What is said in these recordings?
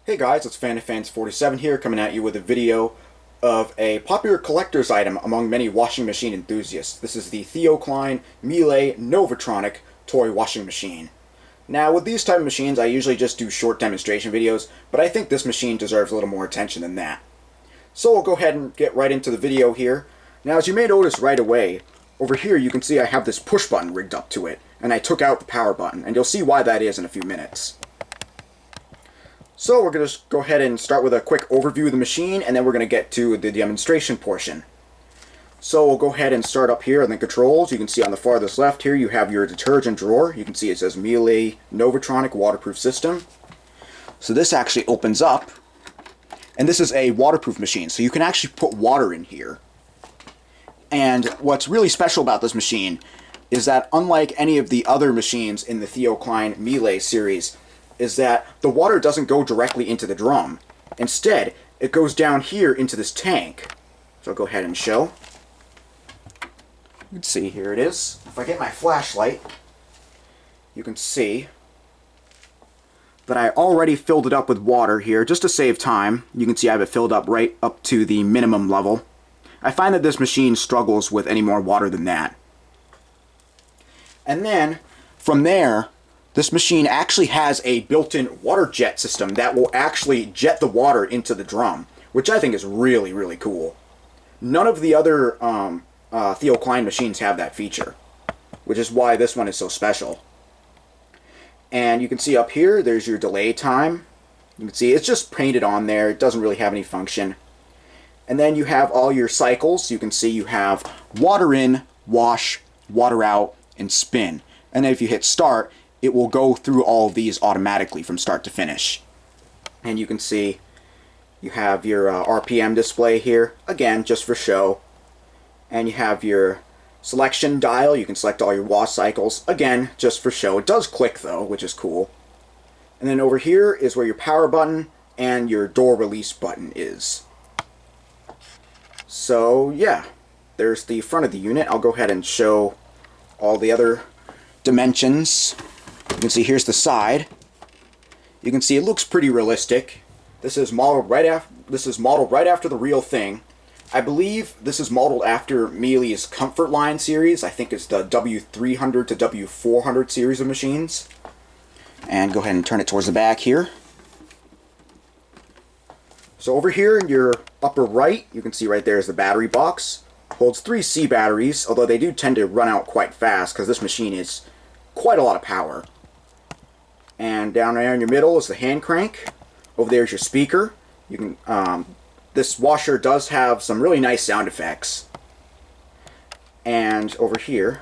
Hey guys, it's FanFans47 here, coming at you with a video of a popular collector's item among many washing machine enthusiasts. This is the Theo Klein Miele Novotronic toy washing machine. Now, with these type of machines, I usually just do short demonstration videos, but I think this machine deserves a little more attention than that. So we'll go ahead and get right into the video here. Now, as you may notice right away, over here you can see I have this push button rigged up to it, and I took out the power button, and you'll see why that is in a few minutes. So we're going to just go ahead and start with a quick overview of the machine, and then we're going to get to the demonstration portion. So we'll go ahead and start up here in the controls. You can see on the farthest left here you have your detergent drawer. You can see it says Miele Novotronic waterproof system. So this actually opens up, and this is a waterproof machine, so you can actually put water in here. And what's really special about this machine is that unlike any of the other machines in the Theo Klein Miele series, is that the water doesn't go directly into the drum. Instead, it goes down here into this tank. So I'll go ahead and show. You can see, here it is. If I get my flashlight, you can see that I already filled it up with water here, just to save time. You can see I have it filled up right up to the minimum level. I find that this machine struggles with any more water than that. And then, from there, this machine actually has a built-in water jet system that will actually jet the water into the drum, which I think is really, really cool. None of the other Theo Klein machines have that feature, which is why this one is so special. And you can see up here, there's your delay time. You can see it's just painted on there. It doesn't really have any function. And then you have all your cycles. You can see you have water in, wash, water out, and spin. And then if you hit start, it will go through all of these automatically from start to finish. And you can see you have your RPM display here, again, just for show. And you have your selection dial. You can select all your wash cycles, again, just for show. It does click, though, which is cool. And then over here is where your power button and your door release button is. So, yeah, there's the front of the unit. I'll go ahead and show all the other dimensions. You can see here's the side. You can see it looks pretty realistic. This is modeled right after the real thing. I believe this is modeled after Miele's Comfort Line series. I think it's the W300 to W400 series of machines. And go ahead and turn it towards the back here. So over here in your upper right, you can see right there is the battery box. Holds 3 C batteries, although they do tend to run out quite fast because this machine is quite a lot of power. And down there in your middle is the hand crank. Over there is your speaker. You can this washer does have some really nice sound effects. And over here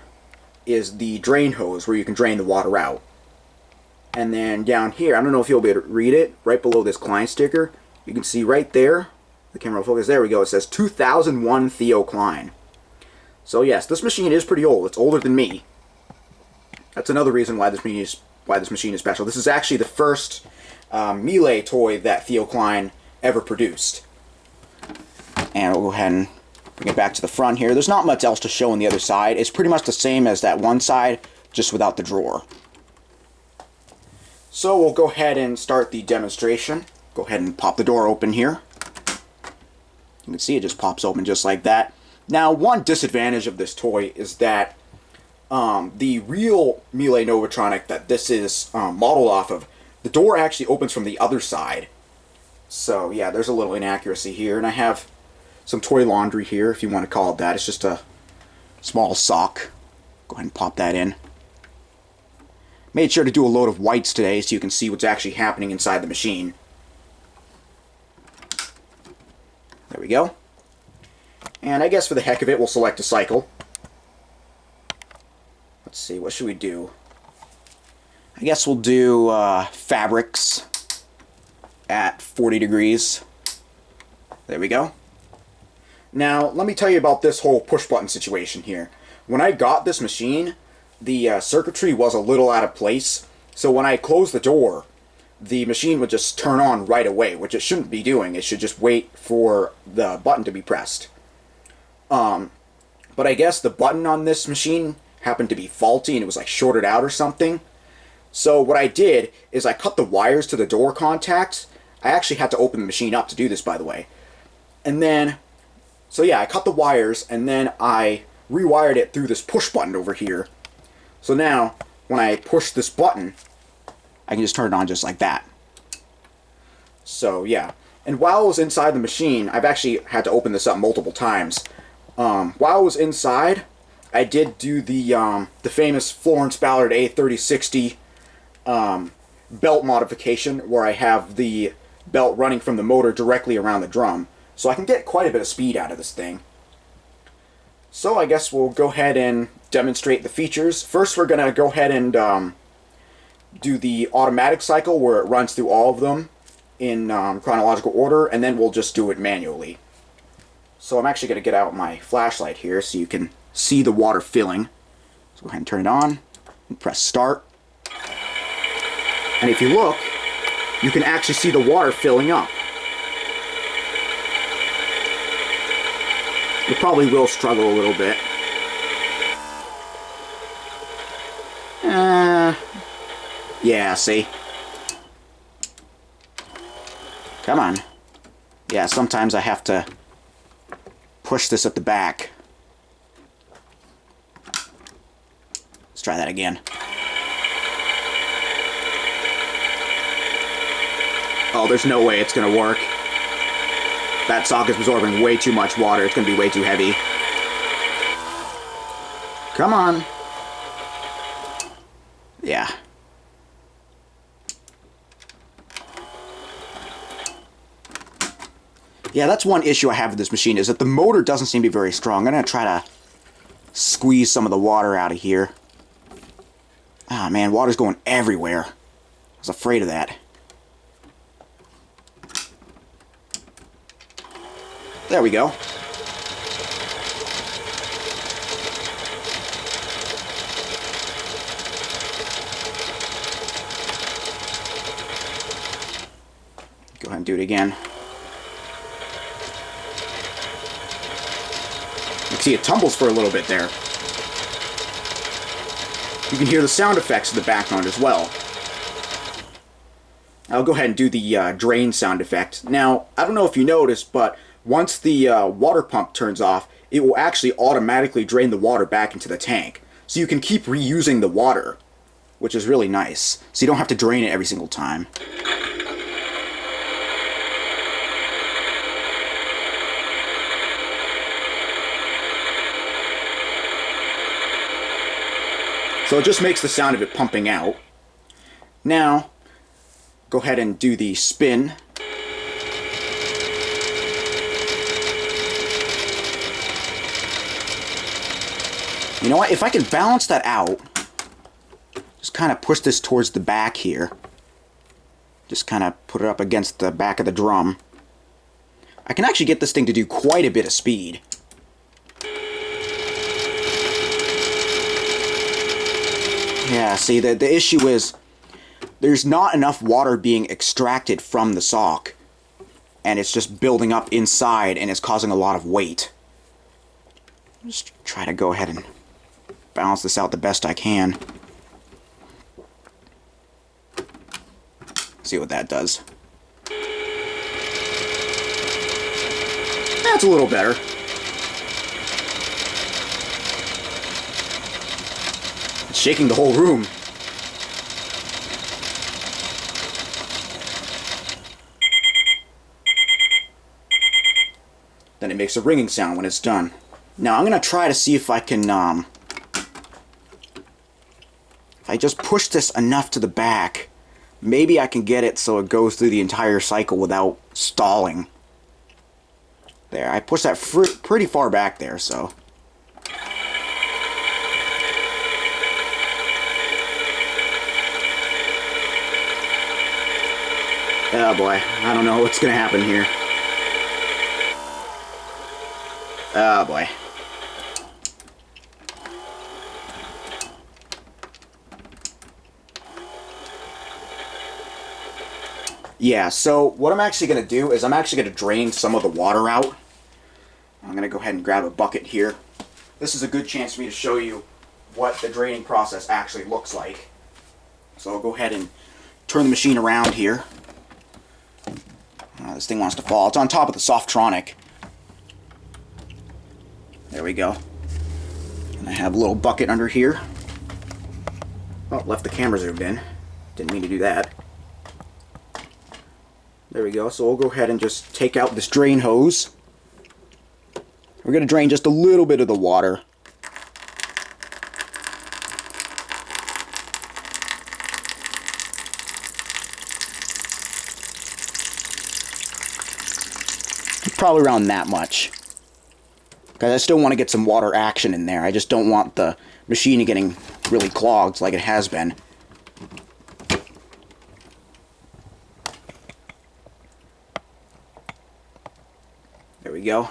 is the drain hose where you can drain the water out. And then down here, I don't know if you'll be able to read it, right below this Klein sticker, you can see right there, the camera will focus, there we go, it says 2001 Theo Klein. So yes, this machine is pretty old. It's older than me. That's another reason why this machine is special. This is actually the first Miele toy that Theo Klein ever produced. And we'll go ahead and bring it back to the front here. There's not much else to show on the other side. It's pretty much the same as that one side, just without the drawer. So we'll go ahead and start the demonstration. Go ahead and pop the door open here. You can see it just pops open just like that. Now, one disadvantage of this toy is that the real Miele Novotronic that this is modeled off of, the door actually opens from the other side. So yeah, there's a little inaccuracy here. And I have some toy laundry here, if you want to call it that. It's just a small sock. Go ahead and pop that in. Made sure to do a load of whites today so you can see what's actually happening inside the machine. There we go. And I guess for the heck of it, we'll select a cycle. Let's see, what should we do? I guess we'll do fabrics at 40 degrees. There we go. Now, let me tell you about this whole push button situation here. When I got this machine, the circuitry was a little out of place. So when I closed the door, the machine would just turn on right away, which it shouldn't be doing. It should just wait for the button to be pressed. But I guess the button on this machine happened to be faulty and it was like shorted out or something. So what I did is I cut the wires to the door contacts. I actually had to open the machine up to do this, by the way. And then, so yeah, I cut the wires, and then I rewired it through this push button over here. So now, when I push this button, I can just turn it on just like that. So yeah, and while I was inside the machine, I've actually had to open this up multiple times. While I was inside, I did do the famous Florence Ballard A3060 belt modification, where I have the belt running from the motor directly around the drum. So I can get quite a bit of speed out of this thing. So I guess we'll go ahead and demonstrate the features. First we're going to go ahead and do the automatic cycle, where it runs through all of them in chronological order, and then we'll just do it manually. So I'm actually going to get out my flashlight here so you can see the water filling. So go ahead and turn it on and press start. And if you look, you can actually see the water filling up. You probably will struggle a little bit. Yeah, see? Come on. Yeah, sometimes I have to push this at the back. Let's try that again. Oh, there's no way it's gonna work. That socket's absorbing way too much water. It's gonna be way too heavy. Come on. Yeah. Yeah, that's one issue I have with this machine, is that the motor doesn't seem to be very strong. I'm gonna try to squeeze some of the water out of here. Ah, man, water's going everywhere. I was afraid of that. There we go. Go ahead and do it again. You can see it tumbles for a little bit there. You can hear the sound effects in the background as well. I'll go ahead and do the drain sound effect. Now, I don't know if you noticed, but once the water pump turns off, it will actually automatically drain the water back into the tank. So you can keep reusing the water, which is really nice. So you don't have to drain it every single time. So it just makes the sound of it pumping out. Now, go ahead and do the spin. You know what, if I can balance that out, just kind of push this towards the back here. Just kind of put it up against the back of the drum. I can actually get this thing to do quite a bit of speed. Yeah, see, the issue is there's not enough water being extracted from the sock, and it's just building up inside and it's causing a lot of weight. Just try to go ahead and balance this out the best I can. See what that does. That's a little better. It's shaking the whole room. Then it makes a ringing sound when it's done. Now I'm going to try to see if I can, if I just push this enough to the back, maybe I can get it so it goes through the entire cycle without stalling. There, I pushed that pretty far back there, so. Oh boy, I don't know what's going to happen here. Oh boy. Yeah, so what I'm actually going to do is I'm actually going to drain some of the water out. I'm going to go ahead and grab a bucket here. This is a good chance for me to show you what the draining process actually looks like. So I'll go ahead and turn the machine around here. This thing wants to fall. It's on top of the Softronic. There we go. And I have a little bucket under here. Oh, left the camera zoomed in. Didn't mean to do that. There we go. So we'll go ahead and just take out this drain hose. We're going to drain just a little bit of the water. Probably around that much. Because I still want to get some water action in there. I just don't want the machine getting really clogged like it has been. There we go.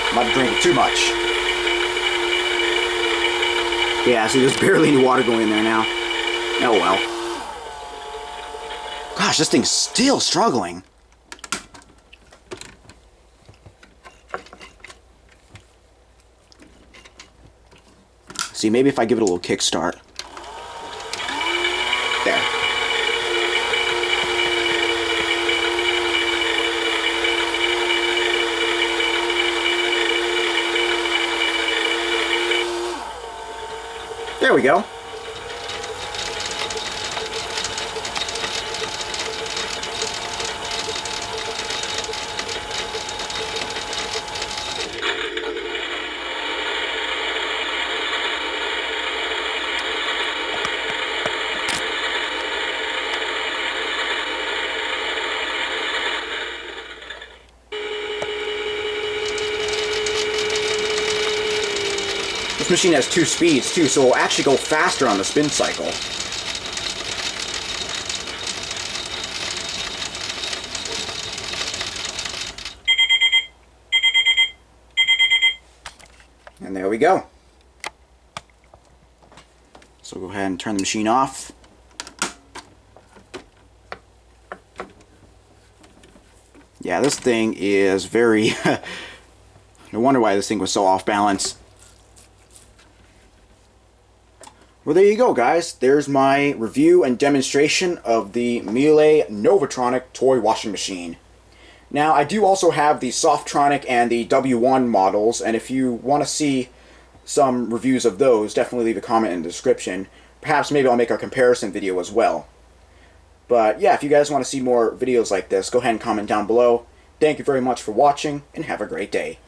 I'm about to drink it too much. Yeah, see, there's barely any water going in there now. Oh well. Gosh, this thing's still struggling. See, maybe if I give it a little kickstart. There. There we go. This machine has 2 speeds too, so it'll actually go faster on the spin cycle. And there we go. So go ahead and turn the machine off. Yeah, this thing is very... No wonder why this thing was so off balance. Well, there you go, guys. There's my review and demonstration of the Miele Novotronic toy washing machine. Now, I do also have the Softronic and the W1 models, and if you want to see some reviews of those, definitely leave a comment in the description. Perhaps maybe I'll make a comparison video as well. But yeah, if you guys want to see more videos like this, go ahead and comment down below. Thank you very much for watching, and have a great day.